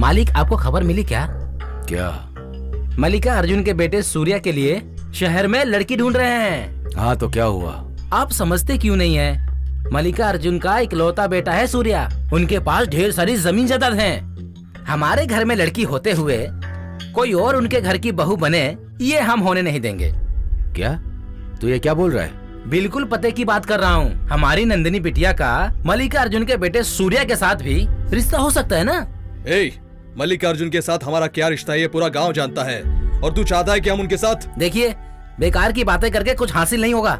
मालिक, आपको खबर मिली क्या? क्या? मल्लिका अर्जुन के बेटे सूर्या के लिए शहर में लड़की ढूंढ रहे हैं। हाँ तो क्या हुआ? आप समझते क्यों नहीं है? मल्लिका अर्जुन का इकलौता बेटा है सूर्या। उनके पास ढेर सारी जमीन जायदाद है। हमारे घर में लड़की होते हुए कोई और उनके घर की बहू बने, ये हम होने नहीं देंगे। क्या तू ये क्या बोल रहा है? बिल्कुल पते की बात कर रहा हूँ। हमारी नंदिनी बिटिया का मल्लिका अर्जुन के बेटे सूर्या के साथ भी रिश्ता हो सकता है ना? मल्लिका अर्जुन के साथ हमारा क्या रिश्ता है ये पूरा गांव जानता है, और तू चाहता है कि हम उनके साथ? देखिए, बेकार की बातें करके कुछ हासिल नहीं होगा।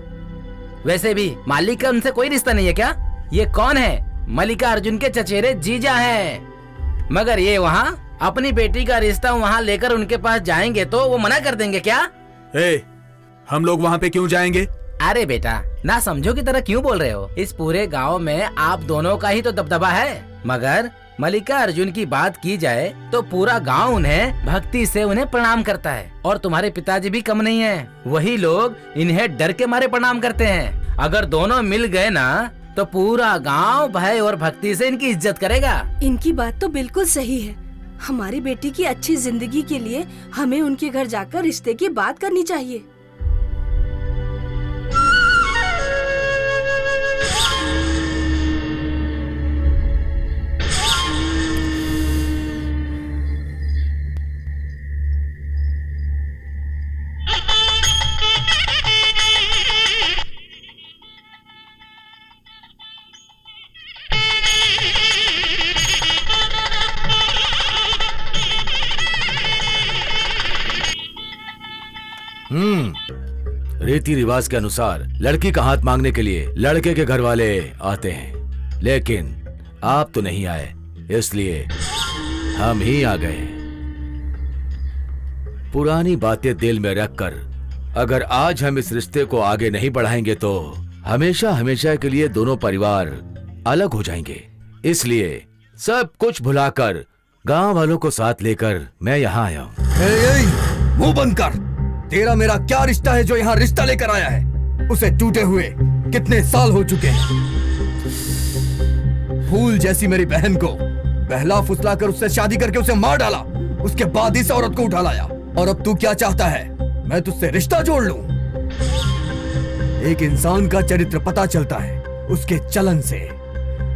वैसे भी मालिक का उनसे कोई रिश्ता नहीं है क्या? ये कौन है? मल्लिका अर्जुन के चचेरे जीजा हैं। मगर ये वहाँ अपनी बेटी का रिश्ता वहाँ लेकर उनके पास जाएंगे तो वो मना कर देंगे क्या? हम लोग वहाँ पे क्यों जाएंगे? अरे बेटा, ना समझो की तरह क्यों बोल रहे हो? इस पूरे गांव में आप दोनों का ही तो दबदबा है। मगर मल्लिका अर्जुन की बात की जाए तो पूरा गांव उन्हें भक्ति से उन्हें प्रणाम करता है, और तुम्हारे पिताजी भी कम नहीं है। वही लोग इन्हें डर के मारे प्रणाम करते हैं। अगर दोनों मिल गए ना तो पूरा गांव भय और भक्ति से इनकी इज्जत करेगा। इनकी बात तो बिल्कुल सही है। हमारी बेटी की अच्छी जिंदगी के लिए हमें उनके घर जाकर रिश्ते की बात करनी चाहिए। रीति रिवाज के अनुसार लड़की का हाथ मांगने के लिए लड़के के घर वाले आते हैं, लेकिन आप तो नहीं आए, इसलिए हम ही आ गए। पुरानी बातें दिल में रखकर अगर आज हम इस रिश्ते को आगे नहीं बढ़ाएंगे तो हमेशा हमेशा के लिए दोनों परिवार अलग हो जाएंगे। इसलिए सब कुछ भुलाकर गांव वालों को साथ लेकर मैं यहाँ आया हूँ। मुंह बंद कर। तेरा मेरा क्या रिश्ता है जो यहाँ रिश्ता लेकर आया है? उसे टूटे हुए कितने साल हो चुके हैं। फूल जैसी मेरी बहन को बहला फुसला कर उससे शादी करके उसे मार डाला, उसके बाद इस औरत को उठा लाया, और अब तू क्या चाहता है? मैं तुझसे रिश्ता जोड़ लूं? एक इंसान का चरित्र पता चलता है उसके चलन से।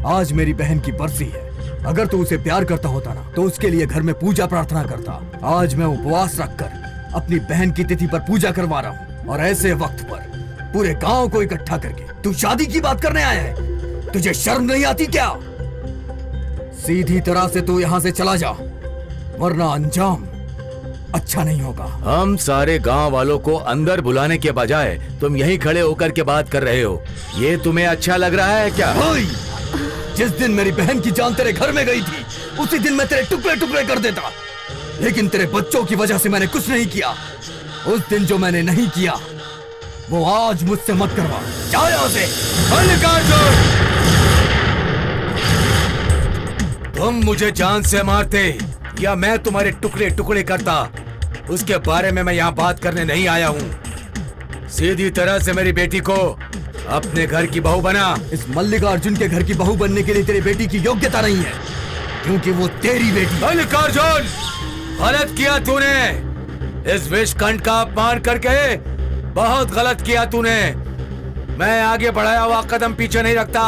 आज मेरी बहन की बरसी है। अगर तू उसे प्यार करता होता ना तो उसके लिए घर में पूजा प्रार्थना करता। आज मैं उपवास रखकर अपनी बहन की तिथि पर पूजा करवा रहा हूँ, और ऐसे वक्त पर पूरे गांव को इकट्ठा करके तू शादी की बात करने आया है? तुझे शर्म नहीं आती क्या? सीधी तरह से तू यहाँ से चला जा, वरना अंजाम अच्छा नहीं होगा। हम सारे गांव वालों को अंदर बुलाने के बजाय तुम यहीं खड़े होकर के बात कर रहे हो, ये तुम्हें अच्छा लग रहा है क्या? जिस दिन मेरी बहन की जान तेरे घर में गई थी उसी दिन मैं तेरे टुकड़े टुकड़े कर देता, लेकिन तेरे बच्चों की वजह से मैंने कुछ नहीं किया। उस दिन जो मैंने नहीं किया वो आज मुझसे मत करवा। जा यहाँ से। तुम मुझे जान से मारते या मैं तुम्हारे टुकड़े टुकड़े करता, उसके बारे में मैं यहाँ बात करने नहीं आया हूँ। सीधी तरह से मेरी बेटी को अपने घर की बहू बना। इस मल्लिका अर्जुन के घर की बहू बनने के लिए तेरी बेटी की योग्यता नहीं है, क्योंकि वो तेरी बेटी। मल्लिका अर्जुन, गलत किया तूने। इस विषकंठ का अपमान करके बहुत गलत किया तूने। मैं आगे बढ़ाया हुआ कदम पीछे नहीं रखता।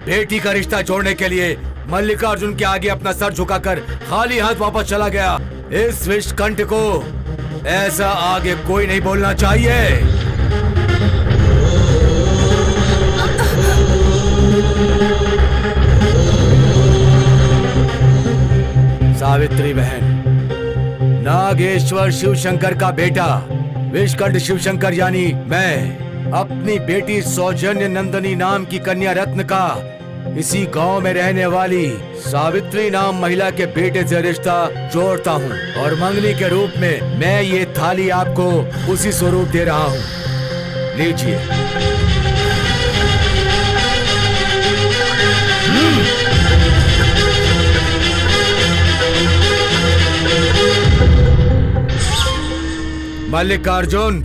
बेटी का रिश्ता जोड़ने के लिए मल्लिका अर्जुन के आगे अपना सर झुकाकर खाली हाथ वापस चला गया। इस विषकंठ को ऐसा आगे कोई नहीं बोलना चाहिए। सावित्री बहन, नागेश्वर शिवशंकर का बेटा विषकंठ शिवशंकर यानी मैं अपनी बेटी सौजन्य नंदनी नाम की कन्या रत्न का इसी गांव में रहने वाली सावित्री नाम महिला के बेटे से रिश्ता जोड़ता हूँ, और मंगनी के रूप में मैं ये थाली आपको उसी स्वरूप दे रहा हूँ। लीजिए। मल्लिकार्जुन,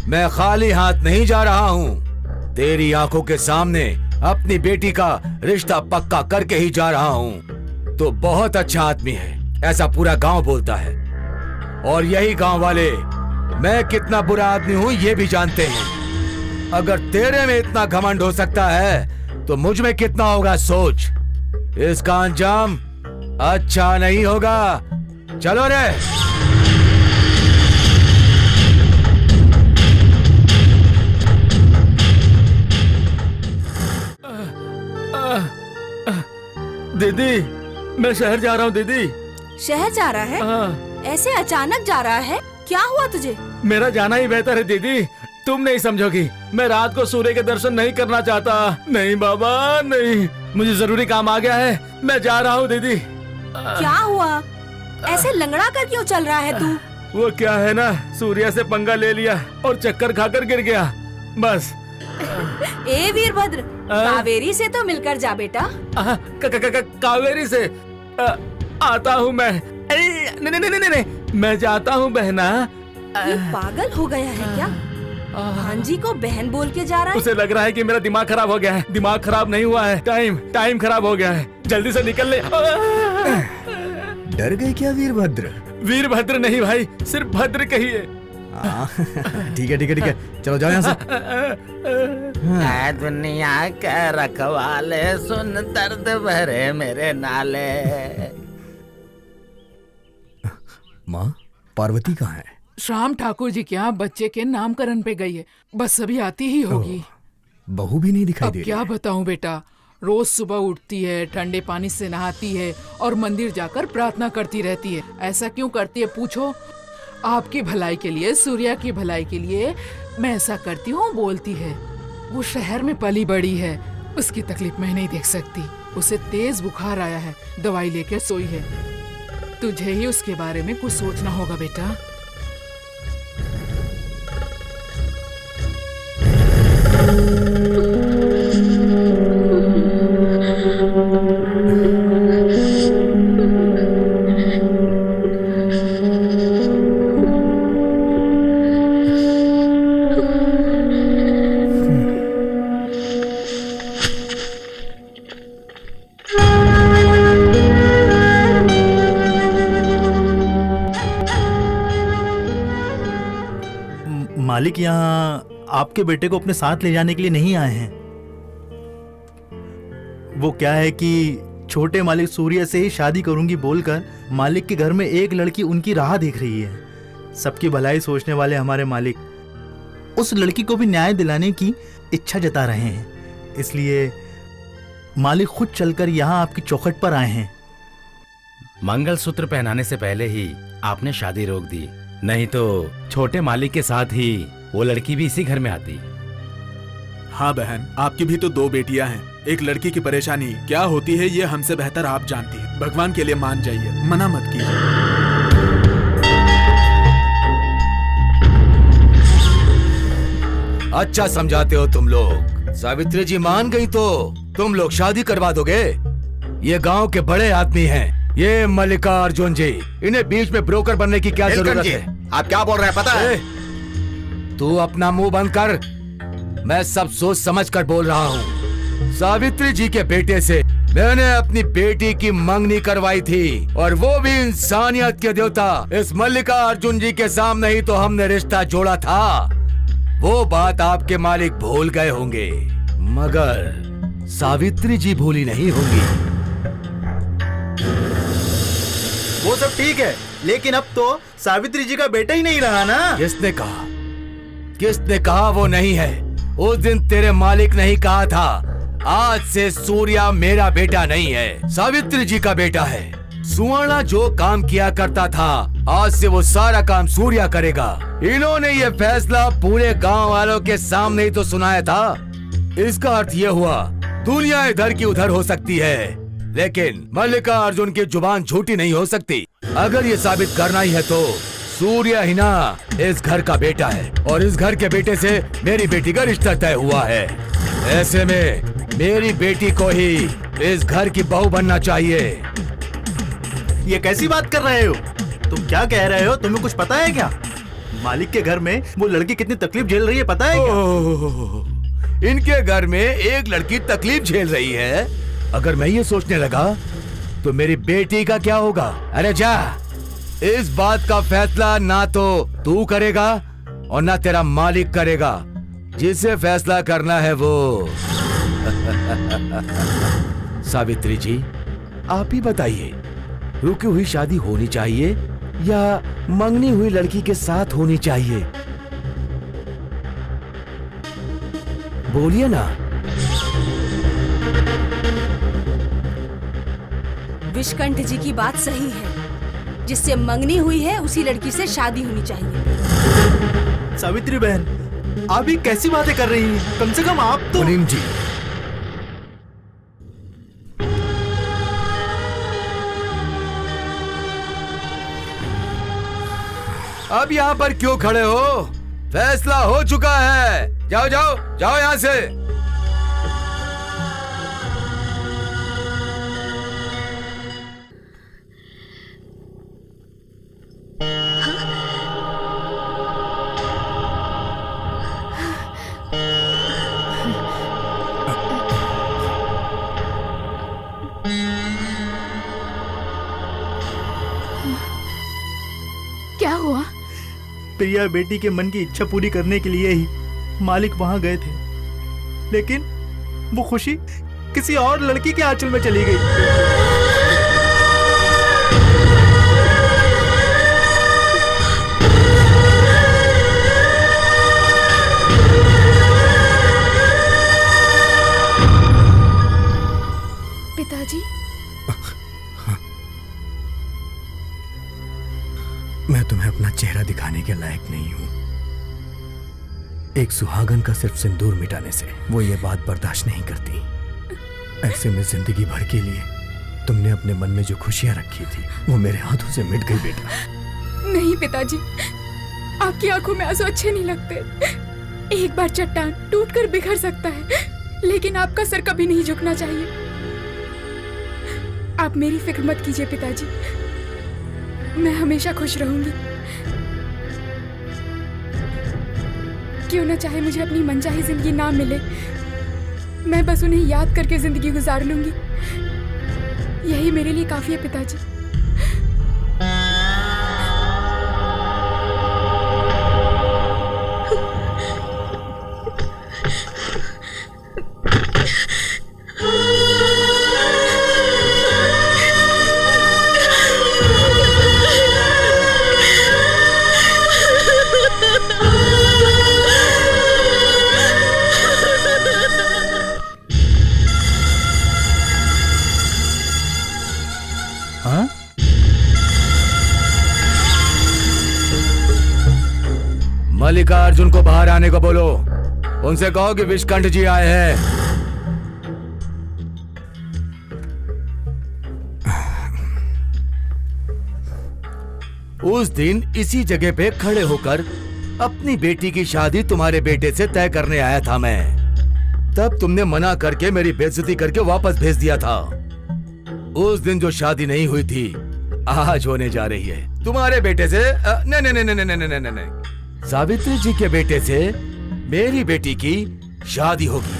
मैं खाली हाथ नहीं जा रहा हूँ। तेरी आंखों के सामने अपनी बेटी का रिश्ता पक्का करके ही जा रहा हूँ। तो बहुत अच्छा आदमी है, ऐसा पूरा गांव बोलता है। और यही गांव वाले मैं कितना बुरा आदमी हूं ये भी जानते हैं। अगर तेरे में इतना घमंड हो सकता है तो मुझ में कितना होगा सोच। इसका अंजाम अच्छा नहीं होगा। चलो रे। दीदी, मैं शहर जा रहा हूँ दीदी। शहर जा रहा है? हाँ, ऐसे अचानक जा रहा है, क्या हुआ तुझे? मेरा जाना ही बेहतर है दीदी, तुम नहीं समझोगी। मैं रात को सूर्य के दर्शन नहीं करना चाहता। नहीं बाबा नहीं, मुझे जरूरी काम आ गया है, मैं जा रहा हूँ दीदी। क्या हुआ? ऐसे लंगड़ा कर क्यों चल रहा है तू? वो क्या है ना, सूर्या से पंगा ले लिया और चक्कर खाकर गिर गया, बस। ए वीरभद्र, कावेरी से तो मिलकर जा बेटा। कावेरी से आता हूँ मैं। नहीं नहीं नहीं नहीं, मैं जाता हूँ बहना। ये पागल हो गया है क्या? भांजी को बहन बोल के जा रहा है? उसे लग रहा है कि मेरा दिमाग खराब हो गया है। दिमाग खराब नहीं हुआ है, टाइम खराब हो गया है। जल्दी से निकल ले। डर गए क्या वीरभद्र? वीरभद्र नहीं भाई, सिर्फ भद्र कहिए। ठीक है ठीक है ठीक है, चलो जाओ यहाँ से। ऐ दुनिया के रखवाले, सुन दर्द भरे मेरे नाले। माँ, पार्वती कहाँ है? श्याम ठाकुर जी के यहाँ बच्चे के नामकरण पे गई है, बस अभी आती ही होगी। बहू भी नहीं दिखाई अब दे क्या रही है। बताऊं बेटा, रोज सुबह उठती है, ठंडे पानी से नहाती है और मंदिर जाकर प्रार्थना करती रहती है। ऐसा क्यों करती है पूछो? आपकी भलाई के लिए, सूर्या की भलाई के लिए मैं ऐसा करती हूँ बोलती है। वो शहर में पली बड़ी है, उसकी तकलीफ मैं नहीं देख सकती। उसे तेज बुखार आया है, दवाई लेकर सोई है। तुझे ही उसके बारे में कुछ सोचना होगा बेटा। मालिक यहाँ आपके बेटे को अपने साथ ले जाने के लिए नहीं आए हैं। वो क्या है कि छोटे मालिक सूर्य से ही शादी करूंगी बोलकर मालिक के घर में एक लड़की उनकी राह देख रही है। सबकी भलाई सोचने वाले हमारे मालिक उस लड़की को भी न्याय दिलाने की इच्छा जता रहे हैं। इसलिए मालिक खुद चलकर यहाँ आपकी चौखट पर आए हैं। मंगलसूत्र पहनाने से पहले ही आपने शादी रोक दी, नहीं तो छोटे मालिक के साथ ही वो लड़की भी इसी घर में आती। हाँ बहन, आपकी भी तो 2 बेटियां हैं। एक लड़की की परेशानी क्या होती है ये हमसे बेहतर आप जानती हैं। भगवान के लिए मान जाइए, मना मत कीजिए। अच्छा समझाते हो तुम लोग। सावित्री जी मान गई तो तुम लोग शादी करवा दोगे? ये गांव के बड़े आदमी हैं, ये मल्लिका अर्जुन जी। इन्हें बीच में ब्रोकर बनने की क्या जरूरत है? आप क्या बोल रहे हैं पता है? तू अपना मुंह बंद कर, मैं सब सोच समझ कर बोल रहा हूँ। सावित्री जी के बेटे से मैंने अपनी बेटी की मंगनी करवाई थी, और वो भी इंसानियत के देवता इस मल्लिका अर्जुन जी के सामने ही तो हमने रिश्ता जोड़ा था। वो बात आपके मालिक भूल गए होंगे, मगर सावित्री जी भूली नहीं होंगी। वो सब ठीक है, लेकिन अब तो सावित्री जी का बेटा ही नहीं रहा ना। किसने कहा? किसने कहा वो नहीं है? उस दिन तेरे मालिक ने ही कहा था, आज से सूर्या मेरा बेटा नहीं है, सावित्री जी का बेटा है। सुवर्णा जो काम किया करता था, आज से वो सारा काम सूर्या करेगा। इन्होंने ये फैसला पूरे गांव वालों के सामने ही तो सुनाया था। इसका अर्थ ये हुआ, दुनिया इधर की उधर हो सकती है, लेकिन मल्लिका अर्जुन की जुबान झूठी नहीं हो सकती। अगर ये साबित करना ही है तो सूर्य ही ना इस घर का बेटा है, और इस घर के बेटे से मेरी बेटी का रिश्ता तय हुआ है। ऐसे में मेरी बेटी को ही इस घर की बहू बनना चाहिए। ये कैसी बात कर रहे हो? तुम क्या कह रहे हो? तुम्हें कुछ पता है क्या? मालिक के घर में वो लड़की कितनी तकलीफ झेल रही है पता है क्या? इनके घर में एक लड़की तकलीफ झेल रही है। अगर मैं ये सोचने लगा तो मेरी बेटी का क्या होगा? अरे जा, इस बात का फैसला ना तो तू करेगा और ना तेरा मालिक करेगा। जिसे फैसला करना है वो सावित्री जी, आप ही बताइए, रुकी हुई शादी होनी चाहिए या मंगनी हुई लड़की के साथ होनी चाहिए? बोलिए ना। विषकंठ जी की बात सही है, जिससे मंगनी हुई है उसी लड़की से शादी होनी चाहिए। सावित्री बहन, आप ये कैसी बातें कर रही हैं? कम से कम आप तो। मुनीम जी, अब यहाँ पर क्यों खड़े हो? फैसला हो चुका है। जाओ जाओ जाओ यहाँ से। क्या हुआ? प्रिया बेटी के मन की इच्छा पूरी करने के लिए ही मालिक वहां गए थे, लेकिन वो खुशी किसी और लड़की के आंचल में चली गई। पिताजी, मैं तुम्हें अपना चेहरा दिखाने के लायक नहीं हूं। एक सुहागन का सिर्फ सिंदूर मिटाने से वो ये बात बर्दाश्त नहीं करती। ऐसे में जिंदगी भर के लिए तुमने अपने मन में जो खुशियां रखी थी वो मेरे हाथों से मिट गई बेटा। नहीं पिताजी, आपकी आंखों में आंसू अच्छे नहीं लगते। एक बार चट्टान टूटकर बिखर सकता है, लेकिन आपका सर कभी नहीं झुकना चाहिए। आप मेरी फिक्र मत कीजिए पिताजी, मैं हमेशा खुश रहूंगी। क्यों ना चाहे मुझे अपनी मनचाही जिंदगी ना मिले, मैं बस उन्हें याद करके जिंदगी गुजार लूंगी। यही मेरे लिए काफी है पिताजी। मल्लिकार्जुन को बाहर आने को बोलो। उनसे कहो कि विषकंठ जी आए हैं। उस दिन इसी जगह पे खड़े होकर अपनी बेटी की शादी तुम्हारे बेटे से तय करने आया था मैं। तब तुमने मना करके मेरी बेइज्जती करके वापस भेज दिया था। उस दिन जो शादी नहीं हुई थी आज होने जा रही है तुम्हारे बेटे से। नहीं नहीं नहीं नहीं नहीं नहीं, सावित्री जी के बेटे से मेरी बेटी की शादी होगी।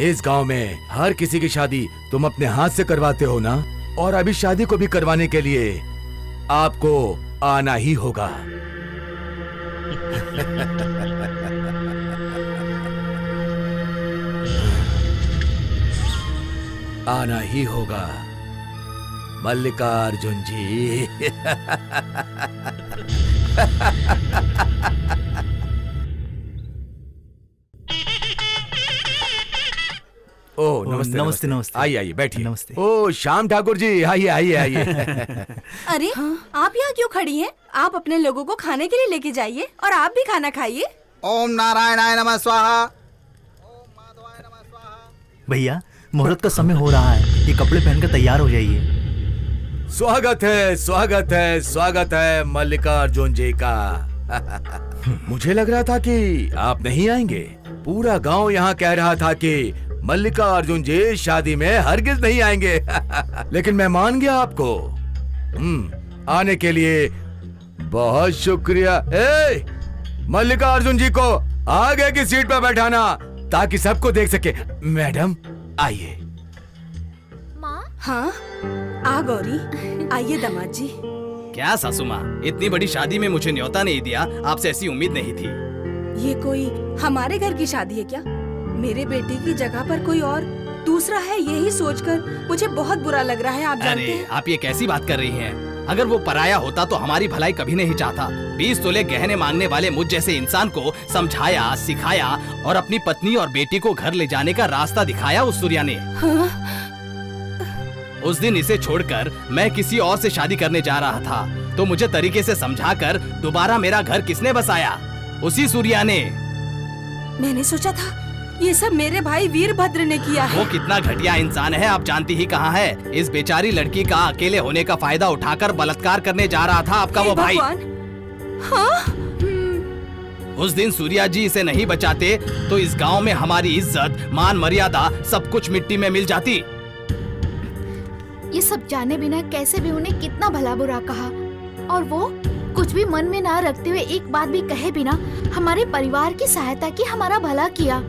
इस गांव में हर किसी की शादी तुम अपने हाथ से करवाते हो ना, और अभी शादी को भी करवाने के लिए आपको आना ही होगा। आना ही होगा मल्लिकार्जुन जी। ओ नमस्ते नमस्ते नमस्ते। आइए आइए बैठिए। नमस्ते। ओ श्याम ठाकुर जी, आइए आइए आइए। अरे आप यहाँ क्यों खड़ी हैं? आप अपने लोगों को खाने के लिए लेके जाइए और आप भी खाना खाइए। ओम नारायणाय नमः स्वाहा। भैया, मुहूर्त का समय हो रहा है, ये कपड़े पहनकर तैयार हो जाइए। स्वागत है स्वागत है स्वागत है मल्लिकार्जुन जी का। मुझे लग रहा था कि आप नहीं आएंगे। पूरा गांव यहाँ कह रहा था कि मल्लिकार्जुन जी शादी में हरगिज नहीं आएंगे। लेकिन मैं मान गया आपको। आने के लिए बहुत शुक्रिया। मल्लिकार्जुन जी को आगे की सीट पर बैठाना ताकि सबको देख सके। मैडम आइए। हाँ, आ गौरी, आइए दामाद जी। क्या सासू माँ, इतनी बड़ी शादी में मुझे न्योता नहीं दिया, आपसे ऐसी उम्मीद नहीं थी। ये कोई हमारे घर की शादी है क्या? मेरे बेटे की जगह पर कोई और दूसरा है, यही सोचकर मुझे बहुत बुरा लग रहा है। आप जानते अरे हैं? आप ये कैसी बात कर रही हैं? अगर वो पराया होता तो हमारी भलाई कभी नहीं चाहता। 20 तोले गहने मांगने वाले मुझ जैसे इंसान को समझाया, सिखाया और अपनी पत्नी और बेटी को घर ले जाने का रास्ता दिखाया उस सूर्या ने। हाँ? उस दिन इसे छोड़कर मैं किसी और से शादी करने जा रहा था, तो मुझे तरीके से समझाकर दोबारा मेरा घर किसने बसाया? उसी सूर्या ने। मैंने सोचा था ये सब मेरे भाई वीरभद्र ने किया है। वो कितना घटिया इंसान है आप जानती ही कहाँ है। इस बेचारी लड़की का अकेले होने का फायदा उठाकर बलात्कार करने जा रहा था आपका वो भाई। हाँ? उस दिन सूर्या जी इसे नहीं बचाते तो इस गांव में हमारी इज्जत, मान मर्यादा सब कुछ मिट्टी में मिल जाती। ये सब जाने बिना कैसे भी उन्हें कितना भला बुरा कहा, और वो कुछ भी मन में ना रखते हुए एक बात भी कहे बिना हमारे परिवार की सहायता की, हमारा भला किया।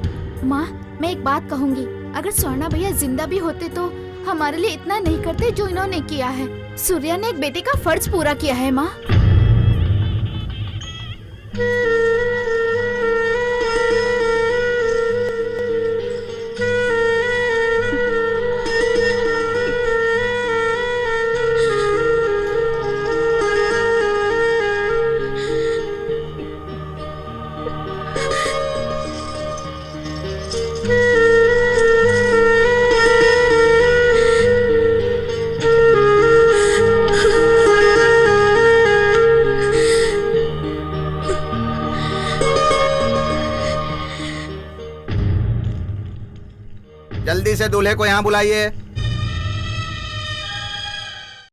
माँ, मैं एक बात कहूँगी, अगर स्वर्णा भैया जिंदा भी होते तो हमारे लिए इतना नहीं करते जो इन्होंने किया है। सूर्या ने एक बेटे का फर्ज पूरा किया है माँ। जल्दी से दूल्हे को यहाँ बुलाइए।